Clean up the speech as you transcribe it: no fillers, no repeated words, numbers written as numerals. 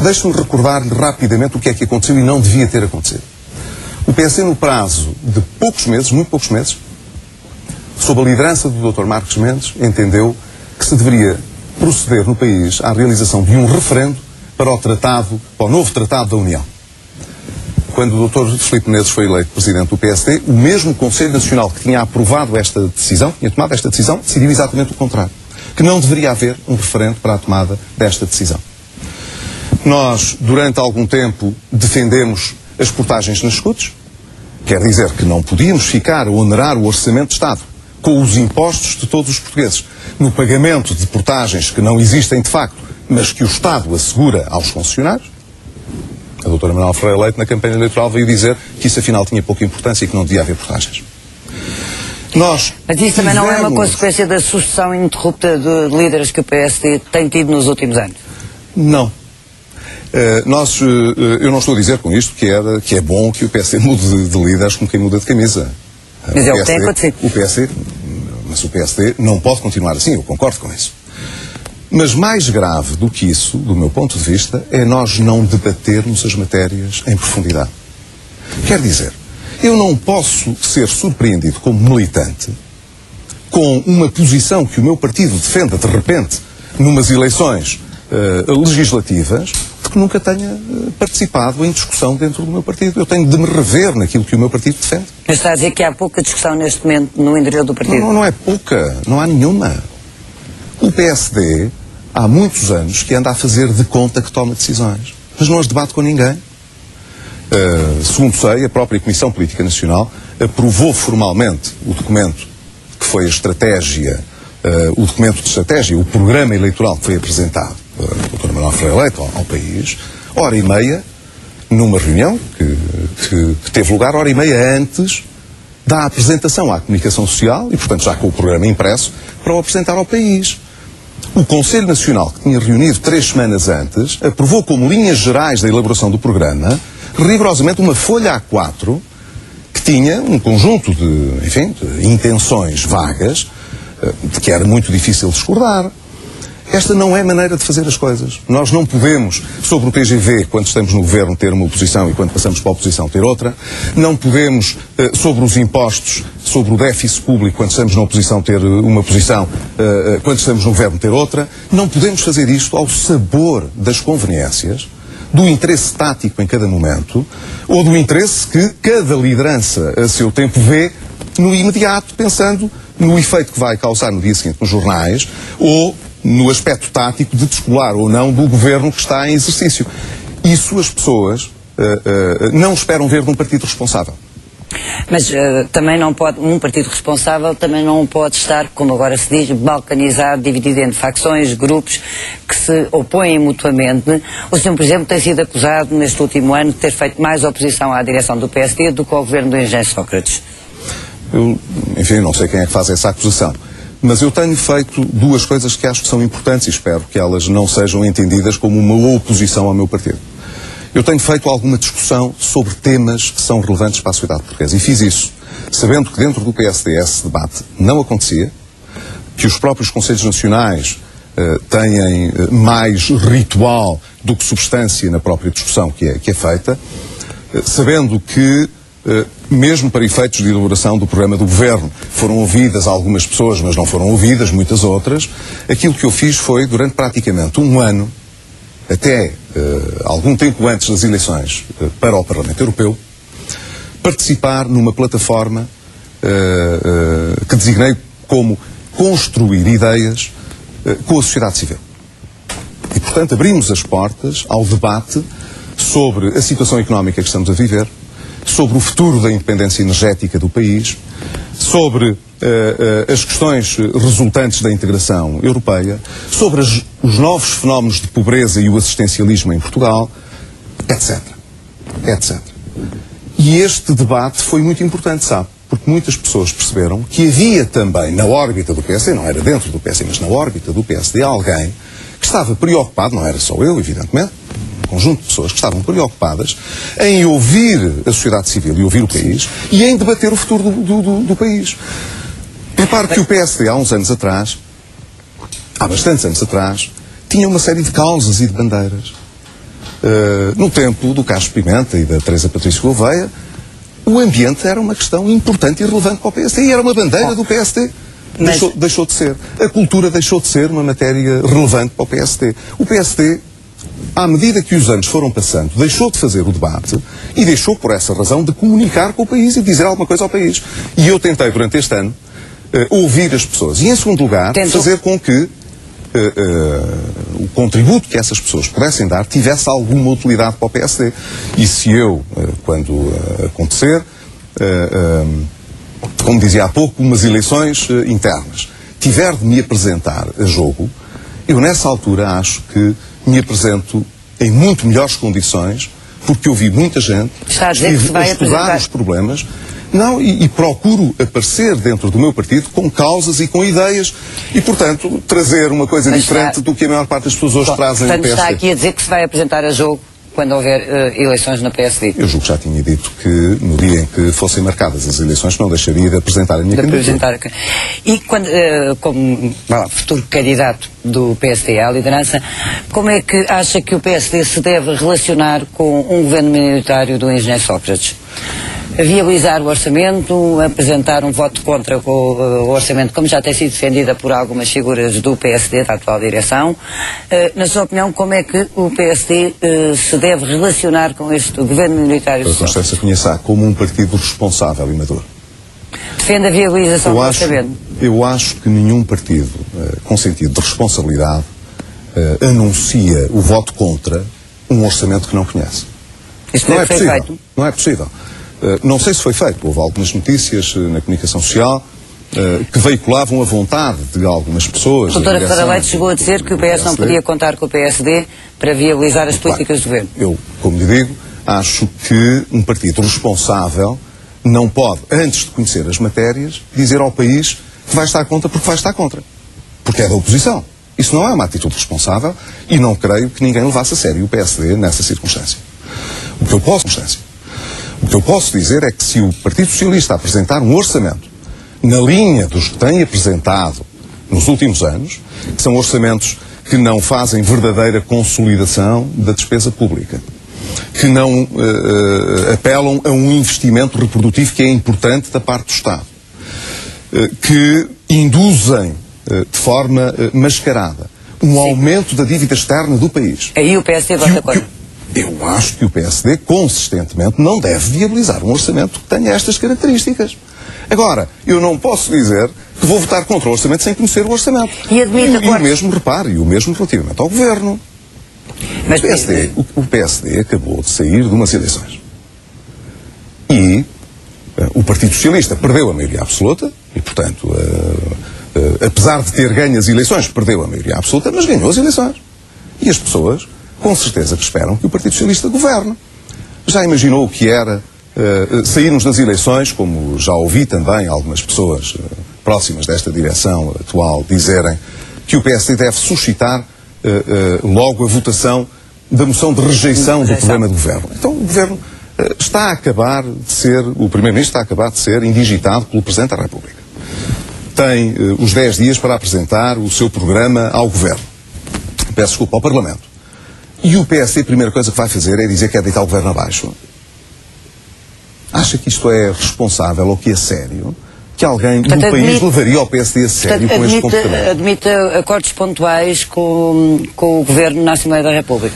Deixe-me recordar rapidamente o que é que aconteceu e não devia ter acontecido. O PSD, no prazo de poucos meses, muito poucos meses, sob a liderança do Dr. Marcos Mendes, entendeu que se deveria proceder no país à realização de um referendo para o novo Tratado da União. Quando o Dr. Filipe Menezes foi eleito Presidente do PSD, o mesmo Conselho Nacional que tinha aprovado esta decisão, tinha tomado esta decisão, decidiu exatamente o contrário. Que não deveria haver um referendo para a tomada desta decisão. Nós, durante algum tempo, defendemos as portagens nas escutas. Quer dizer que não podíamos ficar a onerar o Orçamento de Estado com os impostos de todos os portugueses no pagamento de portagens que não existem de facto, mas que o Estado assegura aos concessionários. A doutora Manuela Ferreira Leite, na campanha eleitoral, veio dizer que isso afinal tinha pouca importância e que não devia haver portagens. Mas isso também não é uma consequência da sucessão ininterrupta de líderes que o PSD tem tido nos últimos anos? Não. Eu não estou a dizer com isto que é bom que o PSD mude de líderes como quem muda de camisa. Mas é o que tem acontecido. Mas o PSD não pode continuar assim, eu concordo com isso. Mas mais grave do que isso, do meu ponto de vista, é nós não debatermos as matérias em profundidade. Quer dizer, eu não posso ser surpreendido como militante com uma posição que o meu partido defenda de repente numas eleições legislativas de que nunca tenha participado em discussão dentro do meu partido. Eu tenho de me rever naquilo que o meu partido defende. Mas está a dizer que há pouca discussão neste momento no interior do partido? Não é pouca, não há nenhuma. O PSD há muitos anos que anda a fazer de conta que toma decisões, mas não as debate com ninguém. Segundo sei, a própria Comissão Política Nacional aprovou formalmente o documento que foi a estratégia, o documento de estratégia, o programa eleitoral que foi apresentado pela doutora Manuela Ferreira Leite ao país, hora e meia, numa reunião que teve lugar hora e meia antes da apresentação à comunicação social e, portanto, já com o programa impresso, para o apresentar ao país. O Conselho Nacional, que tinha reunido 3 semanas antes, aprovou como linhas gerais da elaboração do programa, rigorosamente uma folha A4, que tinha um conjunto de intenções vagas, de que era muito difícil discordar. Esta não é maneira de fazer as coisas. Nós não podemos, sobre o TGV, quando estamos no governo, ter uma posição e quando passamos para a oposição ter outra. Não podemos, sobre os impostos, sobre o déficit público, quando estamos na oposição ter uma posição, quando estamos no governo ter outra. Não podemos fazer isto ao sabor das conveniências, do interesse tático em cada momento, ou do interesse que cada liderança a seu tempo vê no imediato, pensando no efeito que vai causar no dia seguinte nos jornais, ou no aspecto tático de descolar ou não do governo que está em exercício. Isso as pessoas não esperam ver de um partido responsável. Mas também não pode, um partido responsável também não pode estar, como agora se diz, balcanizado, dividido entre facções, grupos que se opõem mutuamente. O senhor, por exemplo, tem sido acusado neste último ano de ter feito mais oposição à direção do PSD do que ao governo do engenheiro Sócrates. Eu, enfim, não sei quem é que faz essa acusação. Mas eu tenho feito 2 coisas que acho que são importantes e espero que elas não sejam entendidas como uma oposição ao meu partido. Eu tenho feito alguma discussão sobre temas que são relevantes para a sociedade portuguesa. E fiz isso sabendo que dentro do PSD esse debate não acontecia, que os próprios Conselhos Nacionais têm mais ritual do que substância na própria discussão que é feita, sabendo que mesmo para efeitos de elaboração do programa do governo, foram ouvidas algumas pessoas, mas não foram ouvidas muitas outras. Aquilo que eu fiz foi, durante praticamente um ano, até algum tempo antes das eleições para o Parlamento Europeu, participar numa plataforma que designei como construir ideias com a sociedade civil. E, portanto, abrimos as portas ao debate sobre a situação económica que estamos a viver, sobre o futuro da independência energética do país, sobre as questões resultantes da integração europeia, sobre os novos fenómenos de pobreza e o assistencialismo em Portugal, etc. etc. E este debate foi muito importante, sabe? Porque muitas pessoas perceberam que havia também na órbita do PSD, não era dentro do PSD, mas na órbita do PSD, alguém que estava preocupado, não era só eu, evidentemente, conjunto de pessoas que estavam preocupadas em ouvir a sociedade civil e ouvir o país e em debater o futuro do país. Repare que o PSD, há uns anos atrás, há bastantes anos atrás, tinha uma série de causas e de bandeiras. no tempo do Carlos Pimenta e da Teresa Patrício Gouveia, o ambiente era uma questão importante e relevante para o PSD e era uma bandeira do PSD. Deixou de ser. A cultura deixou de ser uma matéria relevante para o PSD. O PSD, à medida que os anos foram passando, deixou de fazer o debate e deixou, por essa razão, de comunicar com o país e dizer alguma coisa ao país. E eu tentei, durante este ano, ouvir as pessoas. E, em segundo lugar, fazer com que o contributo que essas pessoas pudessem dar tivesse alguma utilidade para o PSD. E se eu, quando acontecer, como dizia há pouco, umas eleições internas, tiver de me apresentar a jogo, eu nessa altura acho que me apresento em muito melhores condições, porque ouvi muita gente estudar os problemas. Não, e procuro aparecer dentro do meu partido com causas e com ideias e, portanto, trazer uma coisa diferente do que a maior parte das pessoas hoje trazem no PSD. Portanto, está aqui a dizer que se vai apresentar a jogo quando houver eleições na PSD. Eu julgo que já tinha dito que no dia em que fossem marcadas as eleições não deixaria de apresentar a minha candidatura. E quando, como futuro candidato do PSD à liderança, como é que acha que o PSD se deve relacionar com um governo minoritário do engenheiro Sócrates? Viabilizar o orçamento, apresentar um voto contra o orçamento, como já tem sido defendida por algumas figuras do PSD, da atual direção. Na sua opinião, como é que o PSD se deve relacionar com este governo minoritário? A Constância conheça como um partido responsável e maduro. Defende a viabilização do orçamento? Eu acho que nenhum partido com sentido de responsabilidade anuncia o voto contra um orçamento que não conhece. Isto não é possível. Feito? Não é possível. Não sei se foi feito. Houve algumas notícias na comunicação social que veiculavam a vontade de algumas pessoas. A doutora Ferreira Leite chegou a dizer que o PS não podia contar com o PSD para viabilizar as políticas do governo. Eu, como lhe digo, acho que um partido responsável não pode, antes de conhecer as matérias, dizer ao país que vai estar contra porque vai estar contra. Porque é da oposição. Isso não é uma atitude responsável e não creio que ninguém levasse a sério o PSD nessa circunstância. O que eu posso dizer é que se o Partido Socialista apresentar um orçamento na linha dos que tem apresentado nos últimos anos, que são orçamentos que não fazem verdadeira consolidação da despesa pública, que não apelam a um investimento reprodutivo que é importante da parte do Estado, que induzem de forma mascarada um aumento da dívida externa do país. Aí o PSD vota contra. Eu acho que o PSD, consistentemente, não deve viabilizar um orçamento que tenha estas características. Agora, eu não posso dizer que vou votar contra o orçamento sem conhecer o orçamento. E o mesmo, repare, o mesmo relativamente ao Governo. Mas o PSD acabou de sair de umas eleições. E o Partido Socialista perdeu a maioria absoluta, e, portanto, apesar de ter ganho as eleições, perdeu a maioria absoluta, mas ganhou as eleições. E as pessoas, com certeza que esperam que o Partido Socialista governe. Já imaginou o que era sairmos das eleições, como já ouvi também algumas pessoas próximas desta direção atual dizerem que o PSD deve suscitar logo a votação da moção de rejeição do programa de governo. Então o governo está a acabar de ser, o Primeiro-Ministro está a acabar de ser indigitado pelo Presidente da República. Tem os 10 dias para apresentar o seu programa ao governo. Peço desculpa, ao Parlamento. E o PSD, a primeira coisa que vai fazer é dizer que é deitar o governo abaixo. Acha que isto é responsável ou que é sério? Que alguém do país levaria o PSD a sério com este comportamento? Admite acordos pontuais com o governo na Assembleia da República?